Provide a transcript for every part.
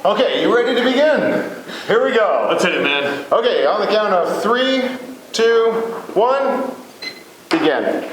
Okay, you ready to begin? Here we go. Let's hit it, man. Okay, on the count of 3, 2, 1, begin.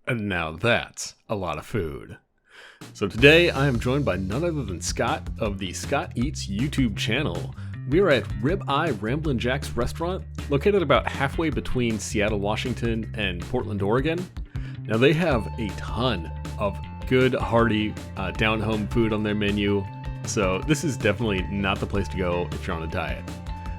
And now that's a lot of food. So today I am joined by none other than Scott of the SteveThe.Rabbit.Eats YouTube channel. We are at Rib-Eye Ramblin Jack's restaurant, located about halfway between Seattle, Washington and Portland, Oregon. Now they have a ton of good, hearty, down-home food on their menu, so this is definitely not the place to go if you're on a diet.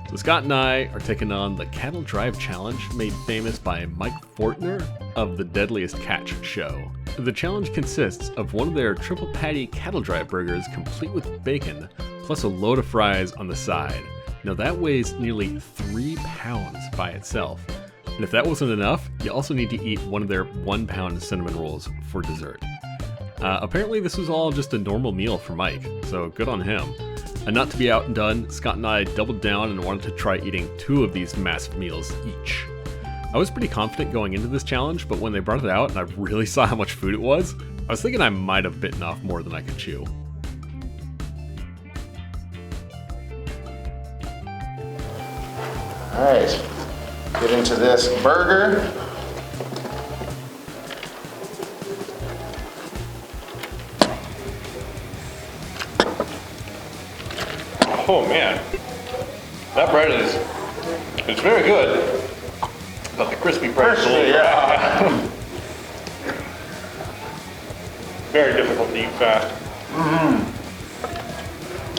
So Scott and I are taking on the Cattle Drive Challenge, made famous by Mike Fortner of the Deadliest Catch show. The challenge consists of one of their triple patty cattle drive burgers complete with bacon, plus a load of fries on the side. Now that weighs nearly 3 pounds by itself. And if that wasn't enough, you also need to eat one of their 1 pound cinnamon rolls for dessert. Apparently this was all just a normal meal for Mike, so good on him. And not to be outdone, Scott and I doubled down and wanted to try eating 2 of these massive meals each. I was pretty confident going into this challenge, but when they brought it out and I really saw how much food it was, I was thinking I might have bitten off more than I could chew. Alright, get into this burger. Oh man, that bread it's very good, but the crispy bread is a little Yeah. very difficult to eat fast.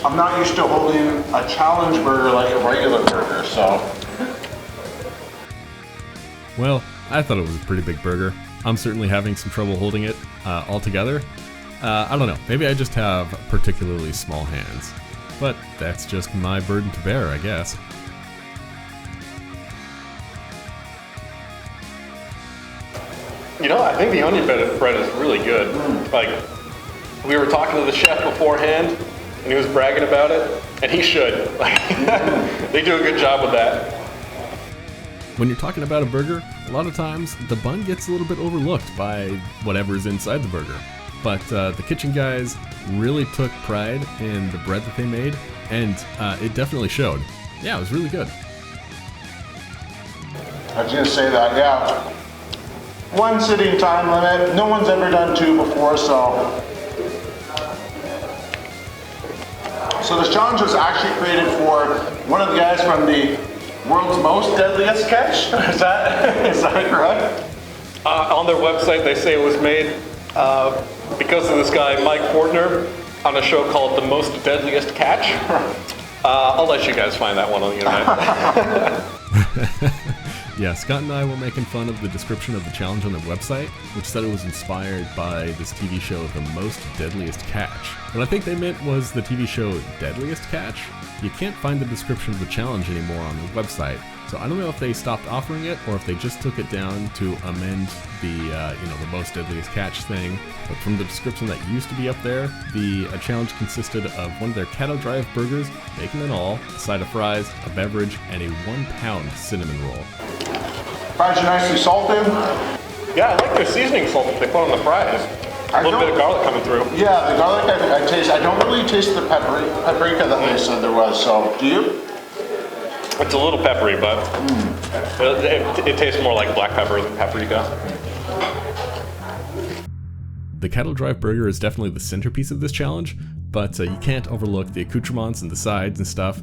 I'm not used to holding a challenge burger like a regular burger, so. Well, I thought it was a pretty big burger. I'm certainly having some trouble holding it all together. I don't know, maybe I just have particularly small hands. But that's just my burden to bear, I guess. You know, I think the onion bread is really good. Like, we were talking to the chef beforehand, and he was bragging about it, and he should. Like, they do a good job with that. When you're talking about a burger, a lot of times the bun gets a little bit overlooked by whatever's inside the burger. But the kitchen guys really took pride in the bread that they made, and it definitely showed. Yeah, it was really good. I was gonna say that, yeah. 1 sitting time limit. No one's ever done 2 before, so. So this challenge was actually created for one of the guys from the world's most deadliest catch. Is that correct? On their website, they say it was made because of this guy, Mike Fortner, on a show called The Most Deadliest Catch. I'll let you guys find that one on the internet. Yeah, Scott and I were making fun of the description of the challenge on their website, which said it was inspired by this TV show, The Most Deadliest Catch. What I think they meant was the TV show Deadliest Catch. You can't find the description of the challenge anymore on the website, so I don't know if they stopped offering it or if they just took it down to amend the the Most Deadliest Catch thing. But from the description that used to be up there, the challenge consisted of one of their cattle drive burgers, bacon and all, a side of fries, a beverage, and a 1 pound cinnamon roll. Fries are nicely salted. Yeah, I like their seasoning salt that they put on the fries. A little bit of garlic coming through. Yeah, the garlic I taste. I don't really taste the paprika that they said there was, so do you? It's a little peppery, but it tastes more like black pepper than paprika. The cattle drive burger is definitely the centerpiece of this challenge, but you can't overlook the accoutrements and the sides and stuff.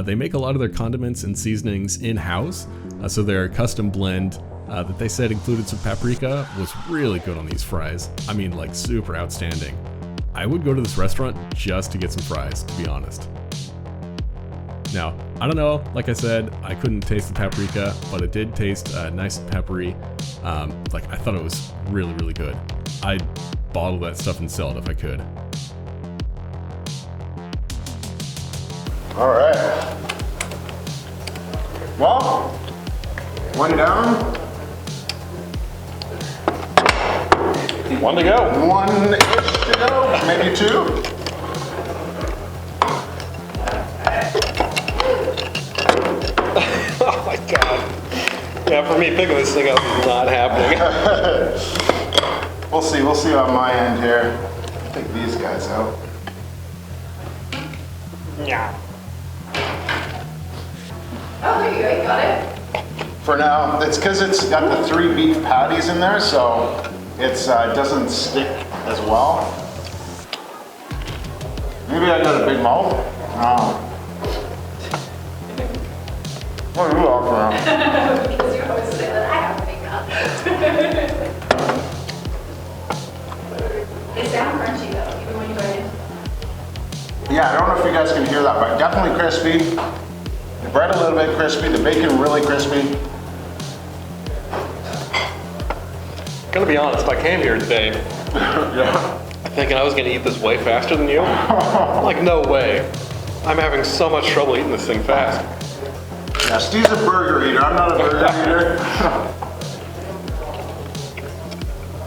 They make a lot of their condiments and seasonings in-house, so their custom blend that they said included some paprika was really good on these fries. I mean, like, super outstanding. I would go to this restaurant just to get some fries, to be honest. Now, I don't know, like I said, I couldn't taste the paprika, but it did taste nice and peppery. Like, I thought it was really, really good. I'd bottle that stuff and sell it if I could. All right. Well, 1 down. 1 to go. 1-ish to go, maybe 2. Oh my god. Yeah, for me, picking this thing up is not happening. We'll see on my end here. Take these guys out. Yeah. Oh, there you go, you got it. For now, it's because it's got the 3 beef patties in there, so it doesn't stick as well. Maybe I got a big mouth. Oh. What are you offering up? Because you always say that I have a big mouth. They sound crunchy though, even when you bite in. Yeah, I don't know if you guys can hear that, but definitely crispy. The bread a little bit crispy, the bacon really crispy. Gonna be honest, I came here today Yeah. thinking I was gonna eat this way faster than you. Like, no way. I'm having so much trouble eating this thing fast. Yeah, Steve's a burger eater. I'm not a burger eater.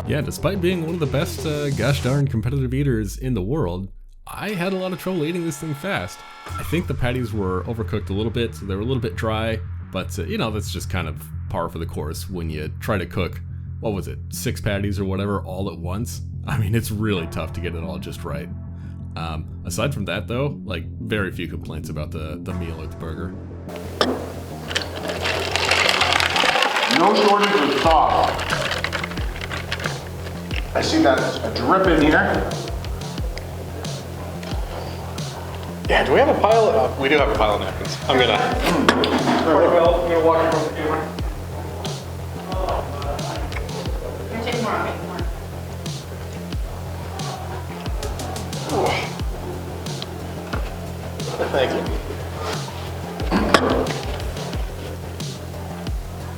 Yeah, despite being one of the best gosh darn competitive eaters in the world, I had a lot of trouble eating this thing fast. I think the patties were overcooked a little bit, so they were a little bit dry, but you know, that's just kind of par for the course when you try to cook, what was it, 6 patties or whatever all at once. I mean, it's really tough to get it all just right. Aside from that though, like, very few complaints about the meal or the burger. No shortage of sauce. I see that a drip in here. Yeah, do we have a pile of, we do have a pile of napkins. I'm gonna walk in front of the camera. Here, take more, I'll make more. Thank you.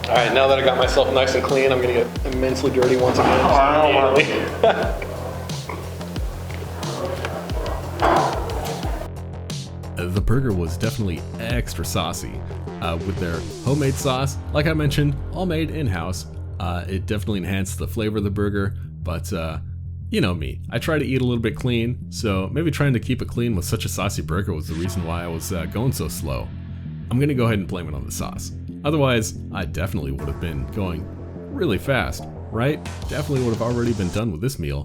All right, now that I got myself nice and clean, I'm gonna get immensely dirty once again. The burger was definitely extra saucy with their homemade sauce. Like I mentioned, all made in-house. It definitely enhanced the flavor of the burger, but you know me, I try to eat a little bit clean, so maybe trying to keep it clean with such a saucy burger was the reason why I was going so slow. I'm gonna go ahead and blame it on the sauce. Otherwise, I definitely would have been going really fast, right? Definitely would have already been done with this meal.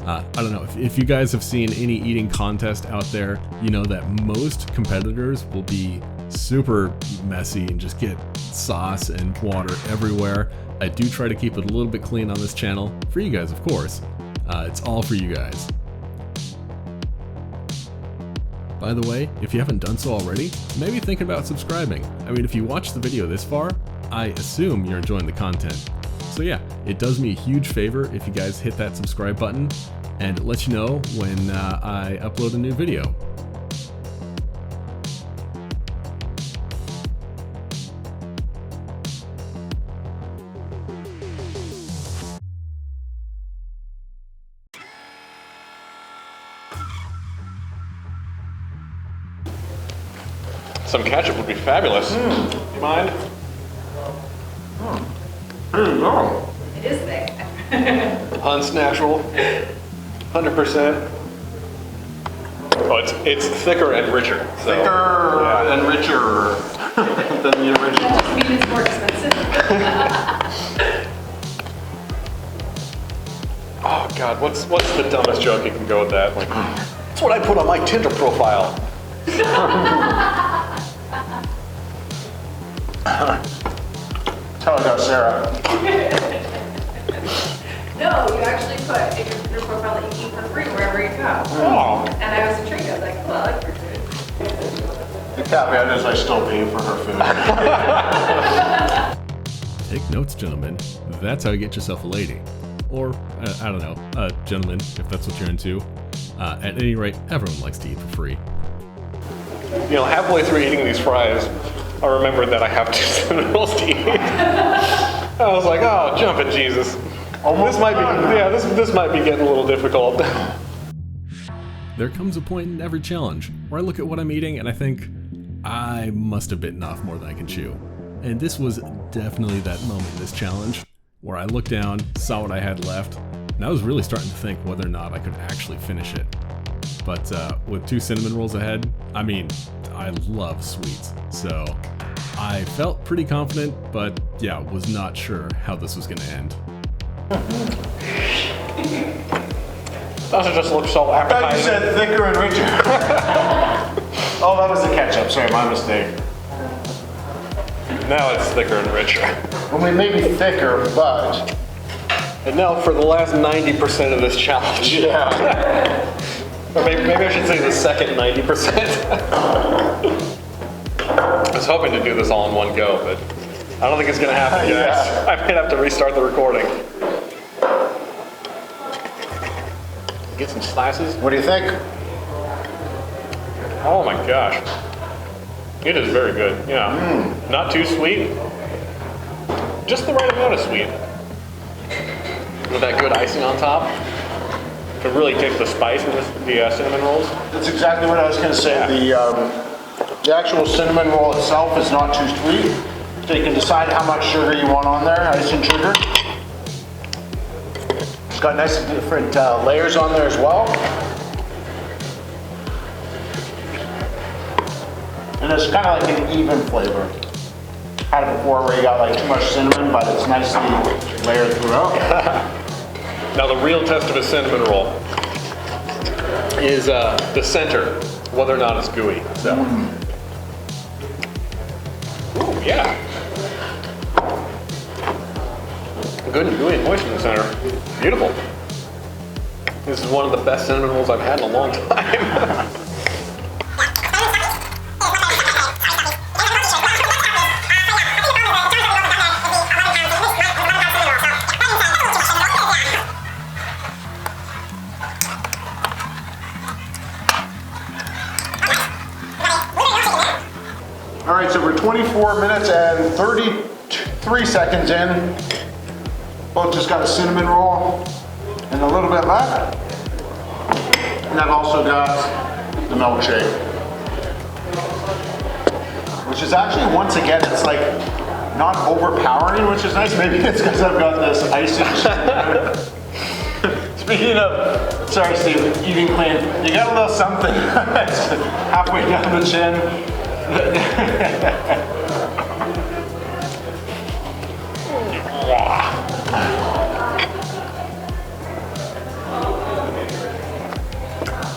I don't know, if you guys have seen any eating contest out there, you know that most competitors will be super messy and just get sauce and water everywhere. I do try to keep it a little bit clean on this channel, for you guys of course. It's all for you guys. By the way, if you haven't done so already, maybe think about subscribing. I mean, if you watched the video this far, I assume you're enjoying the content. So yeah, it does me a huge favor if you guys hit that subscribe button, and it lets you know when I upload a new video. Some ketchup would be fabulous. You mind? There you go. It is thick. Hunt's natural, 100%. Oh, it's thicker and richer. So, Thicker yeah. and richer than the original. That just means it's more expensive. Oh God, what's the dumbest joke you can go with that? Like, that's what I put on my Tinder profile. Tell I got Sarah. No, you actually put in your profile that you eat for free wherever you go. Oh. And I was intrigued. I was like, well, I like your food. The caveat is I still pay for her food. Take notes, gentlemen. That's how you get yourself a lady. Or, I don't know, a gentleman, if that's what you're into. At any rate, everyone likes to eat for free. You know, halfway through eating these fries, I remembered that I have 2 cinnamon rolls to eat. I was like, oh, jumping Jesus. This might be, yeah, this might be getting a little difficult. There comes a point in every challenge where I look at what I'm eating and I think, I must have bitten off more than I can chew. And this was definitely that moment in this challenge where I looked down, saw what I had left, and I was really starting to think whether or not I could actually finish it. But with 2 cinnamon rolls ahead, I mean, I love sweets, so I felt pretty confident, but yeah, was not sure how this was gonna end. Doesn't just look so I thought you appetizing. said thicker and richer. Oh, that was the ketchup. Sorry, my mistake. Now it's thicker and richer. Well, we may be thicker, but And now for the last 90% of this challenge. yeah. Or maybe I should say the second 90%. I was hoping to do this all in one go, but I don't think it's gonna happen, guys. Yeah. I might have to restart the recording. Get some slices. What do you think? Oh my gosh. It is very good, yeah. Not too sweet. Just the right amount of sweet. With that good icing on top. To really take the spice in the cinnamon rolls. That's exactly what I was going to say. The actual cinnamon roll itself is not too sweet. So you can decide how much sugar you want on there, icing sugar. It's got nice different layers on there as well. And it's kind of like an even flavor. Had it before where you got like too much cinnamon, but it's nicely layered throughout. Now the real test of a cinnamon roll is the center, whether or not it's gooey. So, ooh, yeah, good and gooey and moist in the center. Beautiful. This is one of the best cinnamon rolls I've had in a long time. All right, so we're 24 minutes and 33 seconds in. Both just got a cinnamon roll and a little bit left. And I've also got the milkshake. Which is actually, once again, it's like not overpowering, which is nice. Maybe it's because I've got this icing. Speaking of, sorry Steve, eating clean, you got a little something halfway down the chin.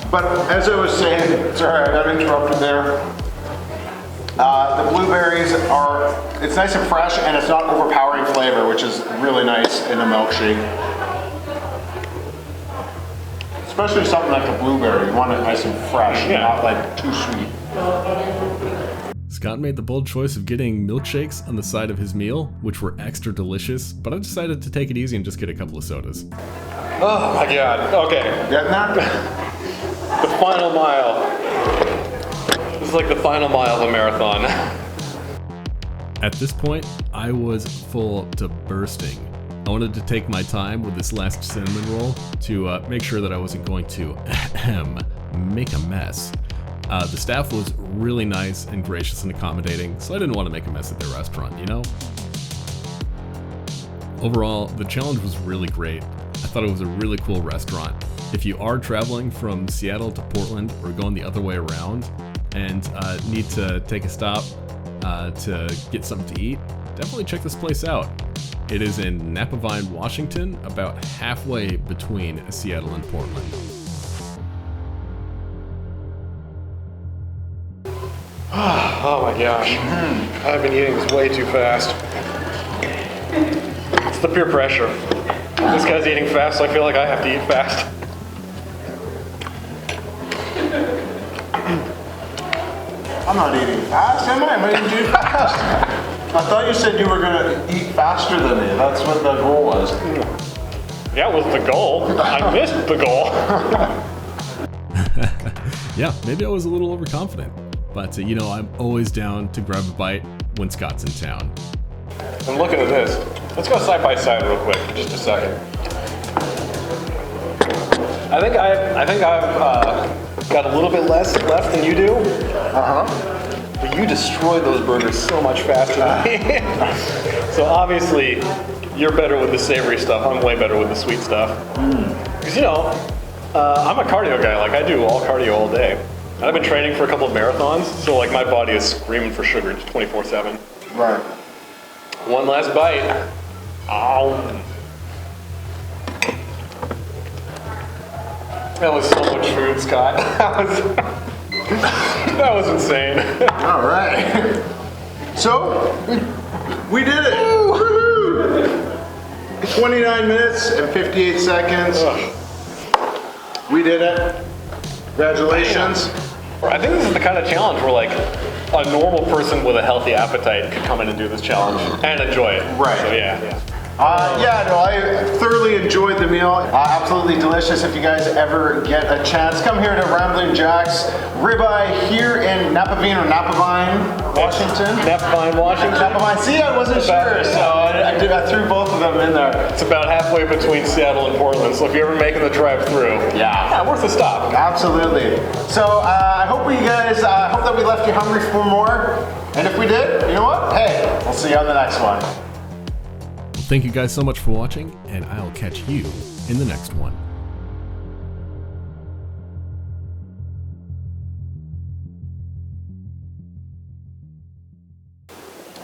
But as I was saying, sorry I got interrupted there. The blueberries are, it's nice and fresh and it's not overpowering flavor, which is really nice in a milkshake. Especially something like a blueberry, you want it nice and fresh, not like too sweet. Scott made the bold choice of getting milkshakes on the side of his meal, which were extra delicious, but I decided to take it easy and just get a couple of sodas. Oh my god, okay. Getting that? The final mile. This is like the final mile of a marathon. At this point, I was full to bursting. I wanted to take my time with this last cinnamon roll to make sure that I wasn't going to make a mess. The staff was really nice and gracious and accommodating, so I didn't want to make a mess at their restaurant, you know? Overall, the challenge was really great. I thought it was a really cool restaurant. If you are traveling from Seattle to Portland or going the other way around and need to take a stop to get something to eat, definitely check this place out. It is in Napa Vine, Washington, about halfway between Seattle and Portland. Oh my gosh. I've been eating this way too fast. It's the peer pressure. This guy's eating fast, so I feel like I have to eat fast. I'm not eating fast, am I? Am I eating too fast? I thought you said you were gonna eat faster than me. That's what the goal was. Yeah, it was the goal. I missed the goal. Yeah, maybe I was a little overconfident, but you know, I'm always down to grab a bite when Scott's in town. I'm looking at this. Let's go side by side real quick, just a second. I think I've got a little bit less left than you do. But you destroy those burgers so much faster than me. So obviously, you're better with the savory stuff. I'm way better with the sweet stuff. Because you know, I'm a cardio guy. Like I do all cardio all day. And I've been training for a couple of marathons, so like my body is screaming for sugar 24/7. Right. One last bite. Ow. That was so much food, Scott. That was insane. All right. So, we did it. Woohoo! 29 minutes and 58 seconds. We did it. Congratulations. I think this is the kind of challenge where like a normal person with a healthy appetite could come in and do this challenge and enjoy it. Right. So yeah. I thoroughly enjoyed the meal. Absolutely delicious. If you guys ever get a chance, come here to Ramblin' Jack's Ribeye here in Napavine, Washington. Napavine, Washington. Napavine. See, I wasn't sure, so I threw both of them in there. It's about halfway between Seattle and Portland, so if you're ever making the drive through, yeah, worth a stop. Absolutely. So I hope you guys, hope that we left you hungry for more. And if we did, you know what? Hey, we'll see you on the next one. Thank you guys so much for watching, and I'll catch you in the next one.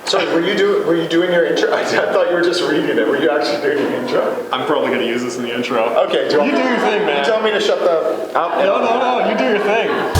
So were you doing your intro? I thought you were just reading it. Were you actually doing your intro? I'm probably going to use this in the intro. Okay, You do your thing, man. You tell me to shut the... No, you do your thing.